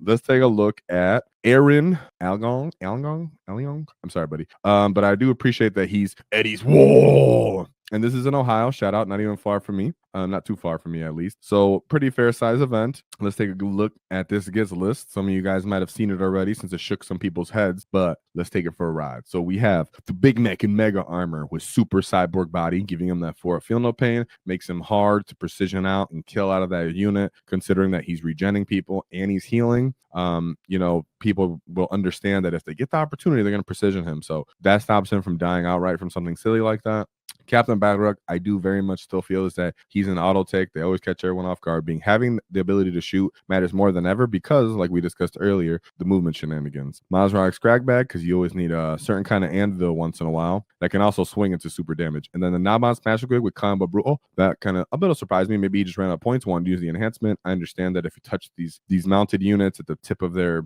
let's take a look at Aaron Aleong. I'm sorry, buddy. But I do appreciate that he's Eddie's Wall. And this is in Ohio. Shout out, not even far from me. Not too far from me, at least. So pretty fair size event. Let's take a good look at this Giz list. Some of you guys might have seen it already since it shook some people's heads, but let's take it for a ride. So we have the Big Mech and Mega Armor with super cyborg body, giving him that 4 feel no pain, makes him hard to precision out and kill out of that unit, considering that he's regenning people and he's healing. You know, people will understand that if they get the opportunity, they're going to precision him. So that stops him from dying outright from something silly like that. Captain Balrog, I do very much still feel is that he's an auto take. They always catch everyone off guard. Having the ability to shoot matters more than ever because, like we discussed earlier, the movement shenanigans. Mazrog's Crackback, because you always need a certain kind of anvil once in a while that can also swing into super damage. And then the Naban Smash Quick with Combo Brutal, that kind of a bit surprised me. Maybe he just ran out of points, wanted to use the enhancement. I understand that if you touch these mounted units at the tip of their,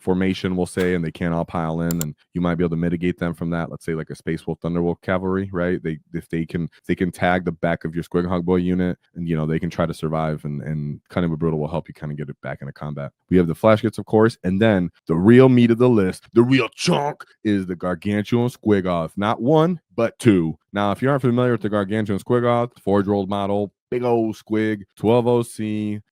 formation, we'll say, and they can't all pile in, and you might be able to mitigate them from that. Let's say like a Space Wolf Thunderwolf cavalry, right? If they can tag the back of your Squiggoth Boy unit, and they can try to survive, and Cunning but Brutal will help you kind of get it back into combat. We have the Flash Gits, of course, and then the real meat of the list, the real chunk, is the Gargantuan Squiggoth. Not one, but two. Now, if you aren't familiar with the Gargantuan Squiggoth, forge-rolled model, big old squig, 12 OC,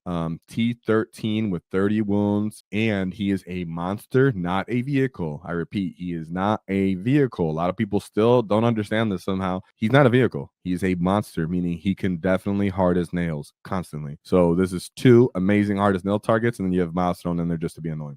T13 with 30 wounds, and he is a monster, not a vehicle. I repeat, he is not a vehicle. A lot of people still don't understand this somehow. He's not a vehicle. He's a monster, meaning he can definitely hard as nails constantly. So this is 2 amazing hard as nail targets, and then you have Milestone in there just to be annoying.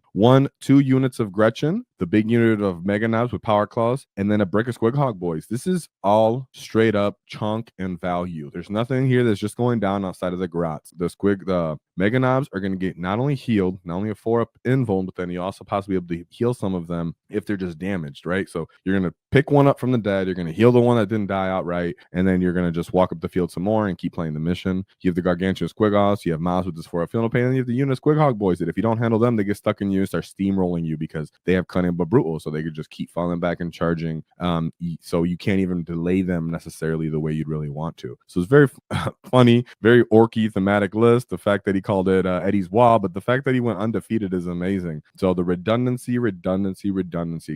2 units of Gretchen, the big unit of Mega Knobs with Power Claws, and then a brick of Squiggoth Boys. This is all straight up chunk and value. There's nothing here that's just going down outside of the grotz. The Mega Knobs are going to get not only healed, not only a 4-up invuln, but then you also possibly able to heal some of them if they're just damaged, right? So you're going to pick one up from the dead, you're going to heal the one that didn't die outright, and then you're going to just walk up the field some more and keep playing the mission. You have the Gargantuan Squiggoths, you have Miles with this 4-up feel no pain, and you have the unit Squiggoth Boys that if you don't handle them, they get stuck in you and start steamrolling you because they have Cunning but Brutal, so they could just keep falling back and charging. So you can't even delay them necessarily the way you'd really want to. So it's very funny, very orky thematic list. The fact that he called it Eddie's Wall, but the fact that he went undefeated is amazing. So the redundancy,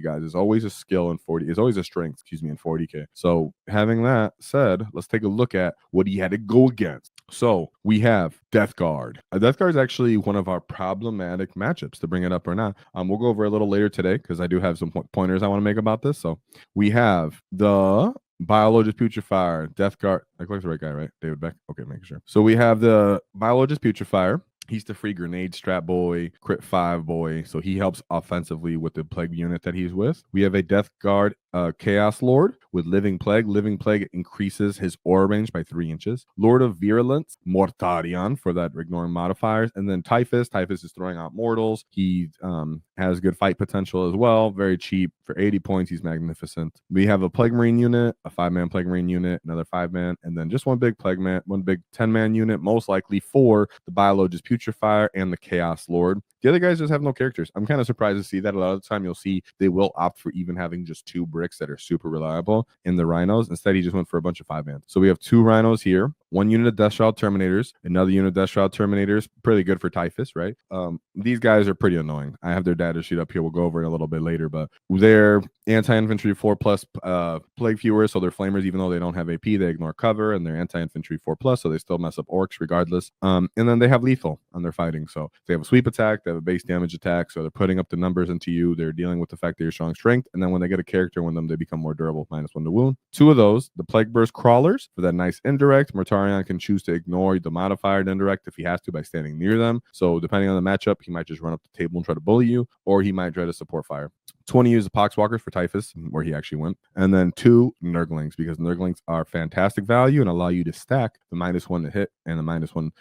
guys, is always a skill in 40. It's always a strength, in 40K. So having that said, let's take a look at what he had to go against. So we have Death Guard. Death Guard is actually one of our problematic matchups, to bring it up or not. We'll go over a little later today because I do have some pointers I want to make about this. So we have the Biologist Putrefier, Death Guard. I clicked the right guy, right? David Beck? Okay, making sure. So we have the Biologist Putrefier. He's the free grenade strap boy, crit 5 boy, so he helps offensively with the plague unit that he's with. We have a Death Guard Chaos Lord with Living Plague. Living Plague increases his aura range by 3 inches. Lord of Virulence, Mortarion for that ignoring modifiers. And then Typhus. Typhus is throwing out mortals. He has good fight potential as well. Very cheap. For 80 points, he's magnificent. We have a Plague Marine unit, a 5-man Plague Marine unit, another 5-man, and then just one big Plague Man, one big 10-man unit, most likely for the Biologist Putrefier and the Chaos Lord. The other guys just have no characters. I'm kind of surprised to see that. A lot of the time you'll see they will opt for even having just 2 bricks that are super reliable in the Rhinos. Instead, he just went for a bunch of 5-man. So we have 2 Rhinos here, 1 unit of Death Shroud Terminators, another unit of Death Shroud Terminators. Pretty good for Typhus, right? These guys are pretty annoying. I have their data sheet up here. We'll go over it a little bit later, but they're anti-infantry 4+ plague viewers, so they're flamers. Even though they don't have AP, they ignore cover, and they're anti-infantry 4+, so they still mess up orcs regardless. And then they have lethal on their fighting, so they have a sweep attack, they have a base damage attack, so they're putting up the numbers into you. They're dealing with the fact that you're strong strength, and then when they get a character in them, they become more durable, -1 to wound. 2 of those, the Plague Burst Crawlers for that nice indirect. Mortarion can choose to ignore the modified indirect if he has to by standing near them, so depending on the matchup, he might just run up the table and try to bully you, or he might try to support fire. 20 use of Poxwalkers for Typhus, where he actually went. And then 2 Nurglings, because Nurglings are fantastic value and allow you to stack the -1 to hit and the -1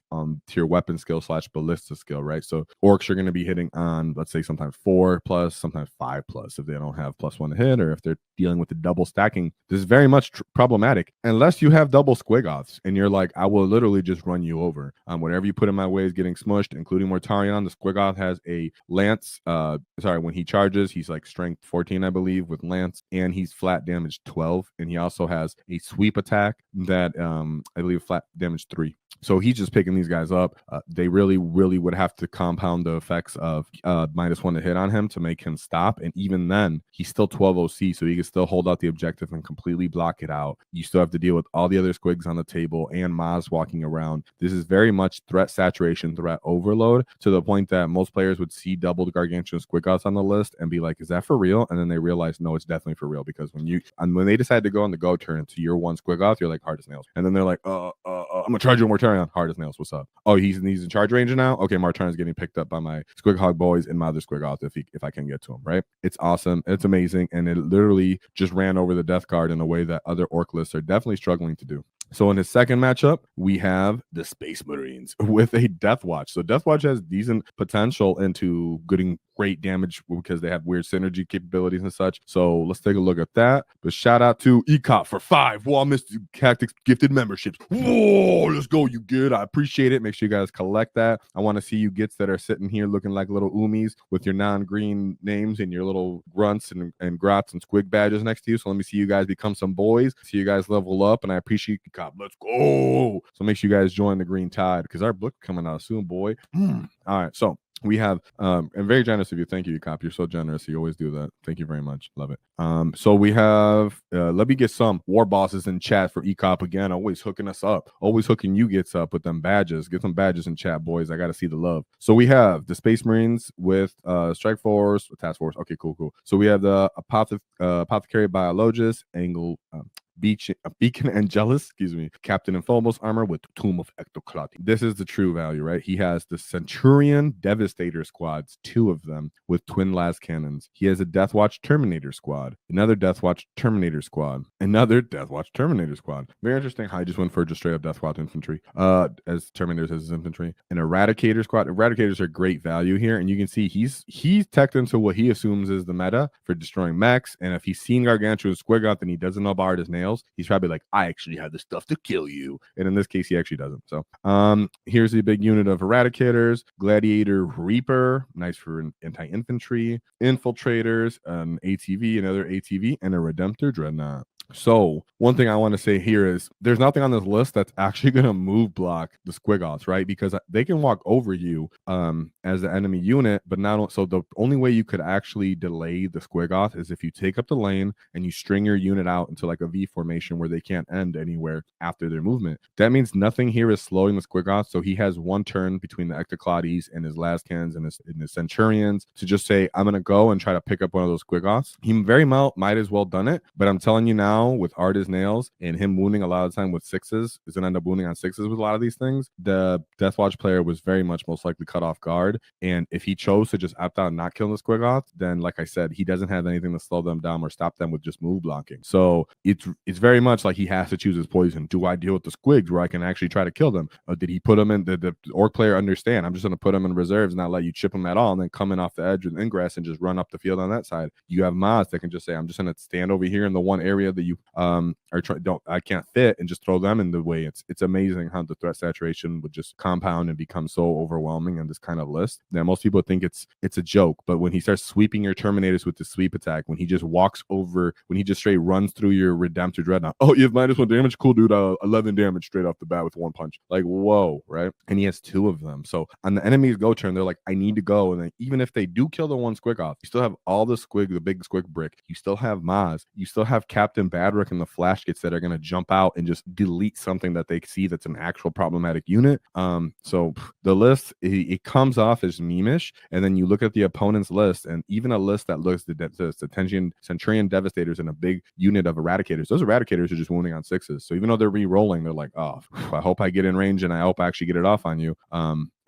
to your weapon skill / ballista skill, right? So orcs are going to be hitting on, let's say, sometimes 4+, sometimes 5+ if they don't have +1 to hit, or if they're dealing with the double stacking. This is very much problematic unless you have double Squiggoths and you're like, I will literally just run you over. Whatever you put in my way is getting smushed, including Mortarion. The Squiggoth has a lance. When he charges, he's like strength 14, I believe, with lance, and he's flat damage 12, and he also has a sweep attack that I believe flat damage 3. So he's just picking these guys up. They really would have to compound the effects of -1 to hit on him to make him stop. And even then, he's still 12 OC, so he can still hold out the objective and completely block it out. You still have to deal with all the other squigs on the table and Maz walking around. This is very much threat saturation, threat overload, to the point that most players would see double the Gargantuan Squiggoths on the list and be like, is that for real? And then they realize, no, it's definitely for real, because when they decide to go on the go turn to your one Squiggoth, you're like, hard as nails. And then they're like, I'm gonna charge you one more turn. Hard as nails. What's up? Oh, he's in charge range now. Okay, my turn is getting picked up by my Squighog boys and my other Squiggoth if I can get to him. Right? It's awesome. It's amazing, and it literally just ran over the death card in a way that other Ork lists are definitely struggling to do. So in his second matchup, we have the Space Marines with a Death Watch. So Death Watch has decent potential into getting great damage because they have weird synergy capabilities and such. So let's take a look at that. But shout out to ECOP for 5 WAAAGH Mystic Tactics gifted memberships. Whoa, let's go, you good. I appreciate it. Make sure you guys collect that. I want to see you gits that are sitting here looking like little Umis with your non-green names and your little grunts and grots and squig badges next to you. So let me see you guys become some boys. See you guys level up, and I appreciate ECOP. Let's go. So make sure you guys join the Green Tide, because our book coming out soon, boy. All right, so we have and very generous of you. Thank you, Cop. You're so generous. You always do that. Thank you very much. Love it. So we have let me get some war bosses in chat for ECOP again. Always hooking us up. Always hooking you gets up with them badges. Get some badges in chat, boys. I gotta see the love. So we have the Space Marines with Strike Force, Task Force. Okay, cool. So we have the Apothecary Biologist, Beacon Angelus, Captain and Phobos armor with Tomb of Ectoclati. This is the true value, right? He has the Centurion Devastator squads, 2 of them with twin las cannons. He has a Deathwatch Terminator squad, another Deathwatch Terminator squad, another Deathwatch Terminator squad. Very interesting how he just went for just straight up Deathwatch infantry, as Terminators as his infantry. An Eradicator squad. Eradicators are great value here, and you can see he's teched into what he assumes is the meta for destroying mechs. And if he's seen Gargantuan Squiggoth and he doesn't know about his nails, he's probably like, I actually have the stuff to kill you. And in this case, he actually doesn't. So here's the big unit of Eradicators. Gladiator Reaper, nice for anti-infantry. Infiltrators, an ATV, another ATV, and a Redemptor Dreadnought. So one thing I want to say here is there's nothing on this list that's actually going to move block the Squiggoths, right? Because they can walk over you as the enemy unit, but so the only way you could actually delay the Squiggoth is if you take up the lane and you string your unit out into like a V formation where they can't end anywhere after their movement. That means nothing here is slowing the Squiggoth. So he has one turn between the Ectoclades and his Lascans and his Centurions to just say, I'm going to go and try to pick up one of those Squiggoths. He very well might as well done it, but I'm telling you now, with Art as Nails and him wounding a lot of time with 6s, is gonna end up wounding on 6s with a lot of these things. The Deathwatch player was very much most likely cut off guard, and if he chose to just opt out and not kill the Squiggoth, then like I said, he doesn't have anything to slow them down or stop them with just move blocking. So it's very much like he has to choose his poison. Do I deal with the Squigs where I can actually try to kill them? Or did he put them in the Ork player understand? I'm just gonna put them in reserves and not let you chip them at all, and then come in off the edge with Ingress and just run up the field on that side. You have Maz that can just say, I'm just gonna stand over here in the one area that you I can't fit, and just throw them in the way. It's amazing how the threat saturation would just compound and become so overwhelming in this kind of list. Now most people think it's a joke, but when he starts sweeping your Terminators with the sweep attack, when he just walks over, when he just straight runs through your Redemptor Dreadnought, oh, you have -1 damage, cool dude, 11 damage straight off the bat with 1 punch, like whoa, right? And he has 2 of them. So on the enemy's go turn, they're like, I need to go, and then even if they do kill the one Squiggoth, you still have all the big Squig brick, you still have Maz, you still have Captain Badrick and the Flash Kits that are going to jump out and just delete something that they see that's an actual problematic unit. So the list, it comes off as meme-ish, and then you look at the opponent's list, and even a list that looks the Centurion Devastators and a big unit of Eradicators, those Eradicators are just wounding on 6s. So even though they're re-rolling, they're like, oh, I hope I get in range and I hope I actually get it off on you.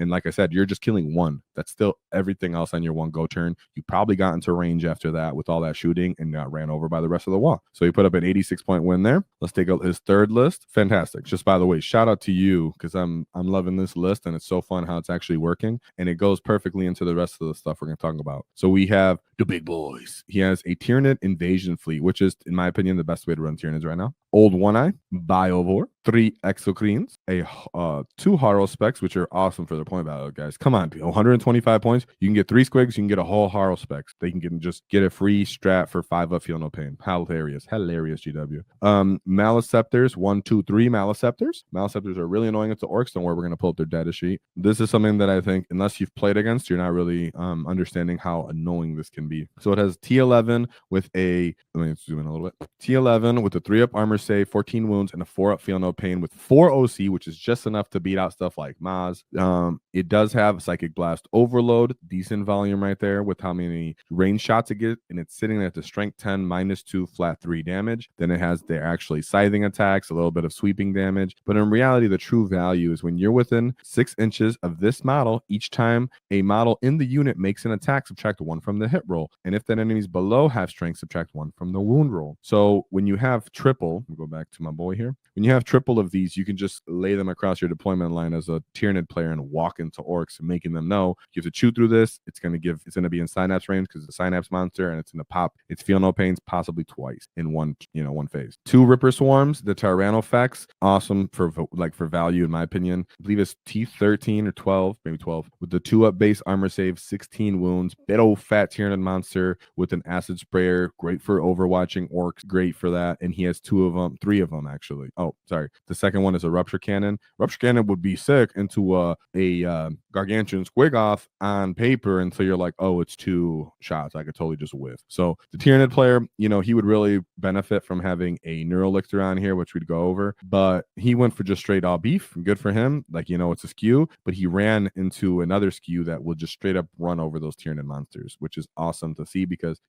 And like I said, you're just killing one. That's still everything else on your one go turn. You probably got into range after that with all that shooting and got ran over by the rest of the WAAAGH. So he put up an 86-point win there. Let's take his third list. Fantastic. Just by the way, shout out to you, because I'm loving this list, and it's so fun how it's actually working, and it goes perfectly into the rest of the stuff we're going to talk about. So we have the big boys. He has a Tyrannid invasion fleet, which is, in my opinion, the best way to run Tyrannids right now. Old One Eye, Biovore, 3 Exocrines, 2 Haro specs, which are awesome for their point value, guys. Come on, 125 points. You can get 3 Squigs, you can get a whole Haro specs. They can just get a free strat for 5 up, feel no pain. Hilarious, GW. Maliceptors, 1, 2, 3 Maliceptors. Maliceptors are really annoying into Orks. Don't worry, we're gonna pull up their data sheet. This is something that I think, unless you've played against, you're not really understanding how annoying this can be. So it has T11 with a, let me zoom in a little bit. T11 with a 3-up armor save, 14 wounds, and a 4-up feel no pain with 4 OC, which is just enough to beat out stuff like Maz. It does have Psychic Blast Overload, decent volume right there with how many range shots it gets, and it's sitting at the strength 10, -2, flat 3 damage. Then it has their actually scything attacks, a little bit of sweeping damage. But in reality, the true value is when you're within 6 inches of this model, each time a model in the unit makes an attack, subtract 1 from the hit roll. And if that enemy's below half strength, subtract 1 from the wound roll. So when you have triple, we'll go back to my boy here. When you have triple of these, you can just lay them across your deployment line as a Tyrannid player and walk into Orks, making them know you have to chew through this. It's going to be in Synapse range because it's a Synapse monster, and it's going to pop its feel no pains possibly twice in one phase. 2 Ripper Swarms, the Tyrannofex, awesome for value in my opinion. I believe it's T13 or 12, maybe 12, with the 2-up base armor save, 16 wounds, big old fat Tyrannid monster with an acid sprayer, great for overwatching Orks, great for that. And he has 3 of them actually. Oh, sorry. The second one is a Rupture Cannon. Rupture Cannon would be sick into a Gargantuan Squiggoth on paper until you're like, oh, it's 2 shots. I could totally just whiff. So the Tyrannid player, he would really benefit from having a Neuralixer on here, which we'd go over. But he went for just straight all beef. Good for him. It's a skew, but he ran into another skew that will just straight up run over those Tyrannid monsters, which is awesome to see because,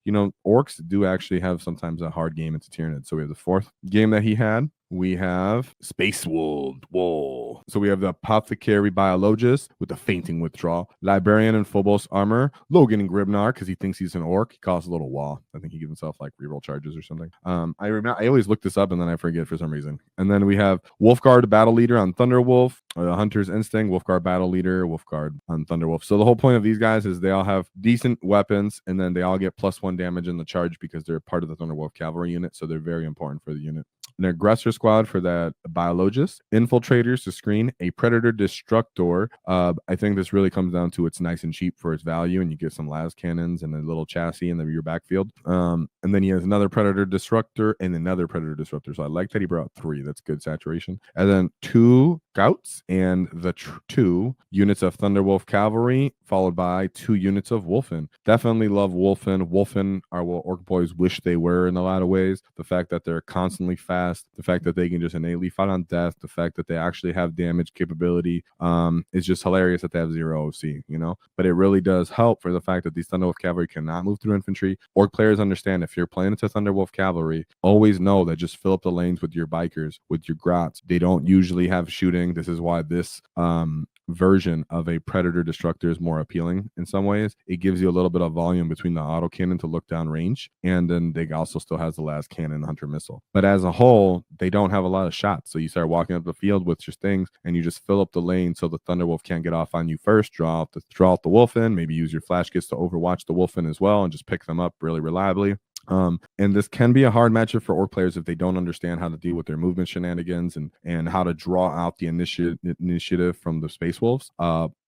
Orks do actually have sometimes a hard game into Tyrannid. So we have the 4th game that he had. We have Space Wolf. Whoa. So we have the Apothecary Biologist with the Fainting Withdrawal, Librarian and Phobos Armor, Logan and Gribnar because he thinks he's an Ork. He calls a little wall. I think he gives himself like reroll charges or something. I always look this up and then I forget for some reason. And then we have Wolfguard Battle Leader on Thunderwolf, Hunter's Instinct, Wolfguard Battle Leader, Wolfguard on Thunderwolf. So the whole point of these guys is they all have decent weapons and then they all get +1 damage in the charge because they're part of the Thunderwolf cavalry unit. So they're very important for the unit. An aggressor squad for that biologist, infiltrators to screen, a predator destructor. I think this really comes down to it's nice and cheap for its value, and you get some las cannons and a little chassis in your backfield. And then he has another predator disruptor and another predator disruptor. So I like that he brought 3. That's good saturation. And then 2 scouts and the 2 units of Thunderwolf cavalry, followed by 2 units of Wolfen. Definitely love Wolfen. Wolfen are what Ork boys wish they were in a lot of ways. The fact that they're constantly fast, the fact that they can just innately fight on death, the fact that they actually have damage capability, is just hilarious that they have 0 OC, But it really does help for the fact that these Thunderwolf cavalry cannot move through infantry. Ork players understand if you're playing into Thunderwolf cavalry, always know that just fill up the lanes with your bikers, with your grots. They don't usually have shooting. This is why this version of a predator destructor is more appealing in some ways. It gives you a little bit of volume between the auto cannon to look down range, and then they also still has the las cannon hunter missile. But as a whole, they don't have a lot of shots. So you start walking up the field with your things and you just fill up the lane so the Thunderwolf can't get off on you first. Draw out the Wolfen, maybe use your flash kits to overwatch the Wolfen as well and just pick them up really reliably. And this can be a hard matchup for Ork players if they don't understand how to deal with their movement shenanigans and how to draw out the initiative from the Space Wolves.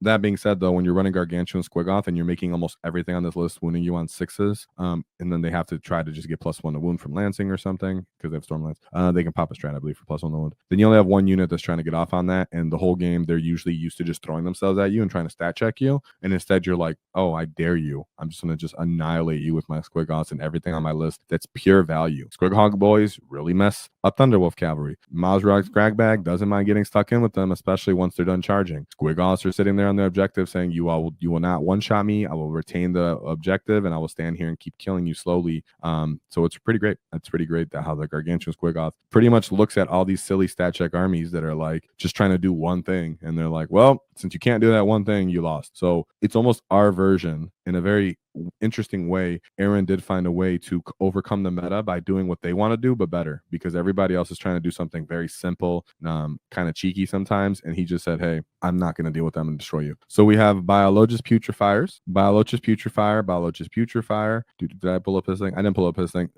That being said, though, when you're running Gargantuan Squiggoth and you're making almost everything on this list wounding you on 6s, and then they have to try to just get +1 to wound from lancing or something because they have Stormlance, they can pop a strat, I believe, for +1 to wound. Then you only have 1 unit that's trying to get off on that, and the whole game they're usually used to just throwing themselves at you and trying to stat check you, and instead you're like, oh, I dare you. I'm just going to annihilate you with my Squiggoths and everything on my list that's pure value. Squiggoth boys really mess up Thunderwolf cavalry. Mazrog's Cragbag doesn't mind getting stuck in with them, especially once they're done charging. Squiggoths are sitting there on their objective saying, you will not one-shot me. I will retain the objective and I will stand here and keep killing you slowly. So it's pretty great. It's pretty great that how the Gargantuan Squiggoth pretty much looks at all these silly stat check armies that are like just trying to do one thing, and they're like, well, since you can't do that one thing, you lost. So it's almost our version in a very interesting way. Aaron did find a way to overcome the meta by doing what they want to do, but better, because everybody else is trying to do something very simple, kind of cheeky sometimes. And he just said, hey, I'm not going to deal with them and destroy you. So we have Biologus Putrefiers, Biologus Putrefier, Biologus Putrefier. Did I pull up his thing? I didn't pull up his thing.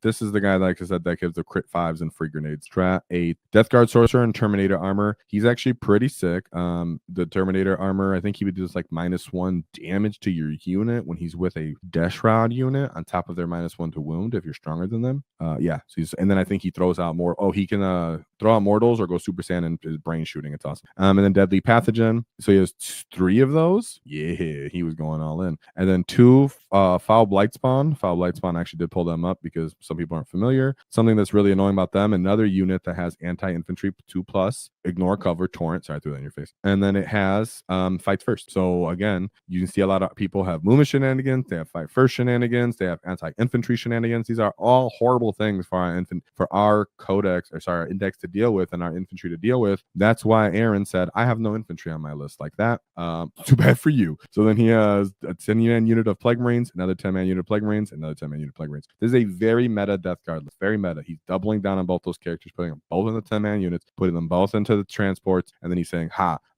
This is the guy, like I said, that gives the crit 5s and free grenades. A Death Guard Sorcerer and Terminator armor. He's actually pretty sick. The Terminator armor, I think he would do this like -1 damage to your unit when he's with a Death Shroud unit on top of their -1 to wound if you're stronger than them. Yeah. So and then I think he throws out more. Oh, he can throw out mortals or go Super Saiyan and his brain shooting. It's awesome. And then Deadly Pathogen. So he has 3 of those. Yeah, he was going all in. And then 2 Foul Blightspawn. Foul Blightspawn, actually did pull them up because some people aren't familiar. Something that's really annoying about them, another unit that has anti-infantry 2+, ignore cover, torrent. Sorry, I threw that in your face. And then it has fight first. So again, you can see a lot of people have movement shenanigans, they have fight first shenanigans, they have anti-infantry shenanigans. These are all horrible things for our codex, or sorry, our index to deal with and our infantry to deal with. That's why Aaron said, I have no infantry on my list like that. Too bad for you. So then he has a 10-man unit of Plague Marines, another 10-man unit of Plague Marines, another 10-man unit of Plague Marines. This is a very meta Death Guard list, very meta. He's doubling down on both those characters, putting them both in the 10-man units, putting them both into the transports, and then he's saying,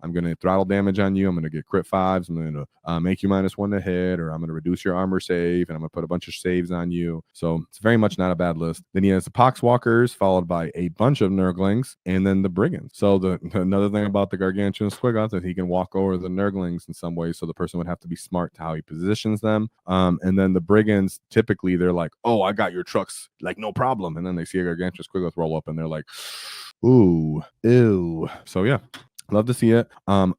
I'm going to throttle damage on you, I'm going to get crit 5s, I'm going to make you -1 to hit, or I'm going to reduce your armor save, and I'm going to put a bunch of saves on you. So it's very much not a bad list. Then he has the Poxwalkers, followed by a bunch of Nurglings, and then the Brigands. So another thing about the Gargantuan Squiggoth is he can walk over the Nurglings in some way, so the person would have to be smart to how he positions them. And then the Brigands, typically they're like, oh, I got your trucks, like no problem. And then they see a Gargantuan Squiggoth roll up and they're like, ooh, ew. So yeah. Love to see it.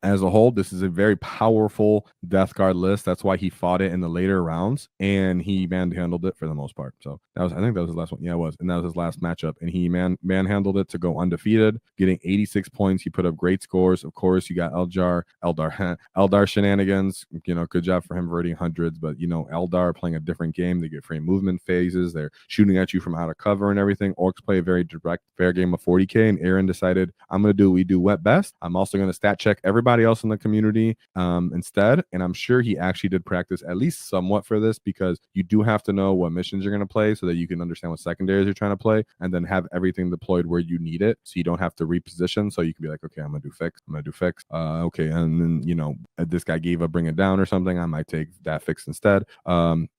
As a whole, this is a very powerful Death Guard list. That's why he fought it in the later rounds, and he manhandled it for the most part. So I think that was his last one. Yeah, it was, and that was his last matchup. And he manhandled it to go undefeated, getting 86 points. He put up great scores. Of course, you got Eldar shenanigans. Good job for him reading hundreds. But Eldar playing a different game. They get free movement phases. They're shooting at you from out of cover and everything. Orks play a very direct, fair game of 40k. And Aaron decided, I'm going to do what we do wet best. I'm also going to stat check everybody else in the community instead. And I'm sure he actually did practice at least somewhat for this, because you do have to know what missions you're going to play so that you can understand what secondaries you're trying to play, and then have everything deployed where you need it, so you don't have to reposition. So you can be like, okay, I'm going to do fix. Okay. And then, this guy gave a bring it down or something, I might take that fix instead.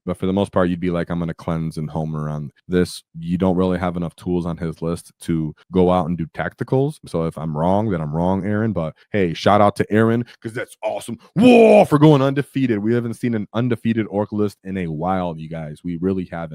But for the most part, you'd be like, I'm going to cleanse and homer on this. You don't really have enough tools on his list to go out and do tacticals. So if I'm wrong, then I'm wrong, Aaron. But hey, shout out to Aaron, because that's awesome. Whoa, for going undefeated. We haven't seen an undefeated Ork list in a while, you guys. We really haven't.